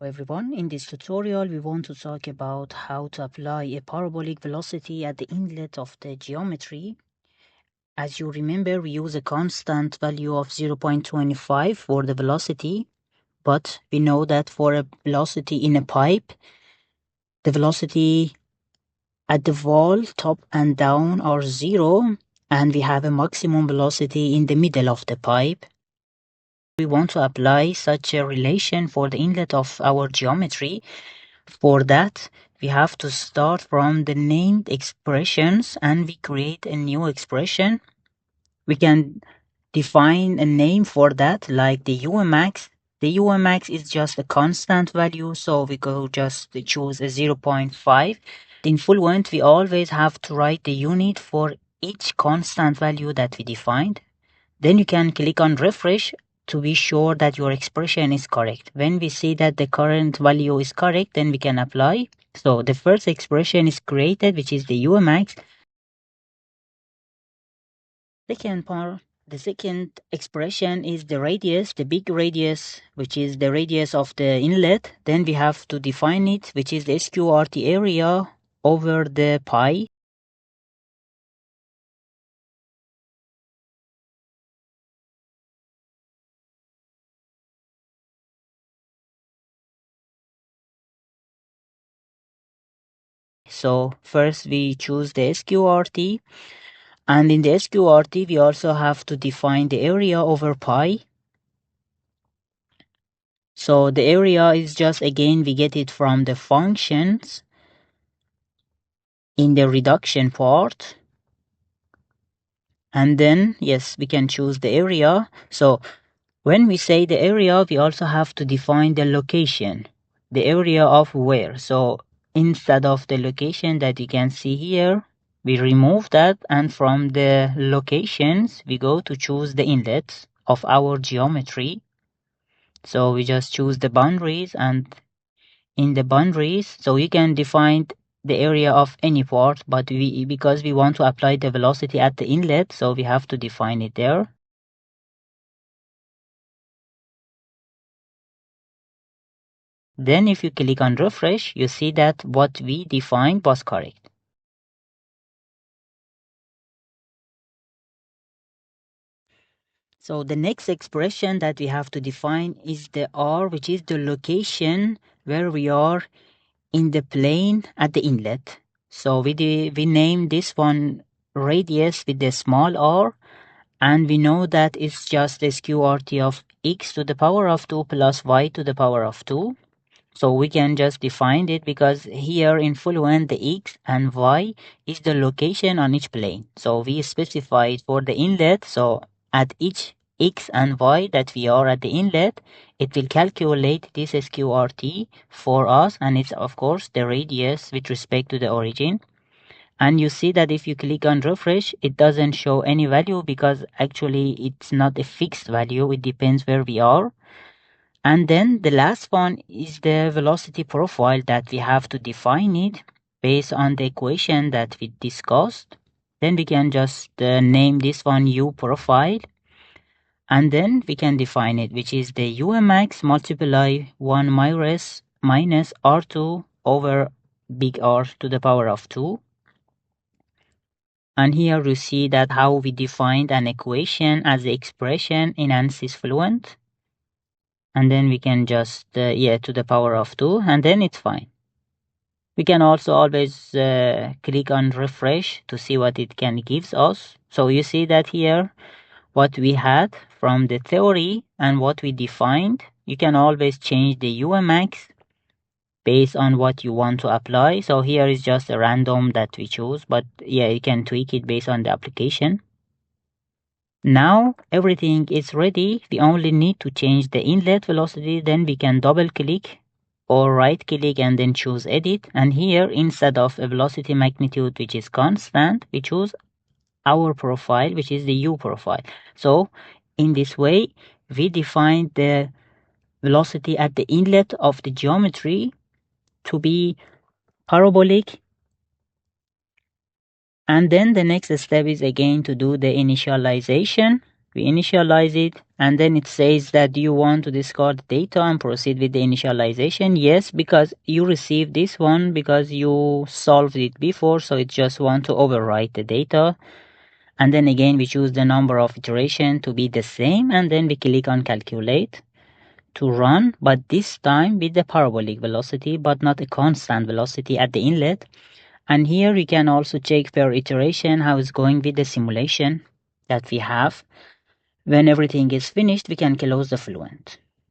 Hello everyone, in this tutorial we want to talk about how to apply a parabolic velocity at the inlet of the geometry. As you remember, we use a constant value of 0.25 for the velocity, but we know that for a velocity in a pipe, the velocity at the wall, top and down are 0, and we have a maximum velocity in the middle of the pipe. We want to apply such a relation for the inlet of our geometry. For that, we have to start from the named expressions and we create a new expression. We can define a name for that, like the UMax. The UMax is just a constant value, so we go just choose a 0.5. In Fluent, we always have to write the unit for each constant value that we defined. Then you can click on refresh to be sure that your expression is correct. When we see that the current value is correct, then we can apply. So the first expression is created, which is the UMax. The second expression is the radius, the big radius, which is the radius of the inlet. Then we have to define it, which is the SQRT area over the pi. So first we choose the SQRT, and in the SQRT we also have to define the area over pi. So the area is just, again, we get it from the functions in the reduction part. And then, yes, we can choose the area. So when we say the area, we also have to define the location, the area of where. So instead of the location that you can see here, we remove that, and from the locations, we go to choose the inlets of our geometry. So we just choose the boundaries, and in the boundaries, so you can define the area of any part, but because we want to apply the velocity at the inlet, so we have to define it there. Then if you click on refresh, you see that what we defined was correct. So the next expression that we have to define is the R, which is the location where we are in the plane at the inlet. So we name this one radius with the small r, and we know that it's just the SQRT of x to the power of 2 plus y to the power of 2. So we can just define it, because here in Fluent the x and y is the location on each plane. So we specify it for the inlet. So at each x and y that we are at the inlet, it will calculate this SQRT for us, and it's of course the radius with respect to the origin. And you see that if you click on refresh, it doesn't show any value, because actually it's not a fixed value, it depends where we are. And then the last one is the velocity profile that we have to define it based on the equation that we discussed. Then we can just name this one U profile, and then we can define it, which is the UMax multiply 1 minus R2 over big R to the power of 2. And here you see that how we defined an equation as the expression in Ansys Fluent. And then we can just, to the power of 2, and then it's fine. We can also always click on refresh to see what it can gives us. So you see that here, what we had from the theory and what we defined, you can always change the UMax based on what you want to apply. So here is just a random that we choose, but yeah, you can tweak it based on the application. Now everything is ready. We only need to change the inlet velocity. Then we can double click or right click and then choose edit. And here, instead of a velocity magnitude which is constant, we choose our profile, which is the U profile. So in this way, we define the velocity at the inlet of the geometry to be parabolic. And then the next step is again to do the initialization. We initialize it, and then it says that you want to discard data and proceed with the initialization. Yes, because you received this one because you solved it before, so it just want to overwrite the data. And then again we choose the number of iteration to be the same, and then we click on calculate to run, but this time with the parabolic velocity, but not a constant velocity at the inlet. And here we can also check per iteration how it's going with the simulation that we have. When everything is finished, we can close the Fluent.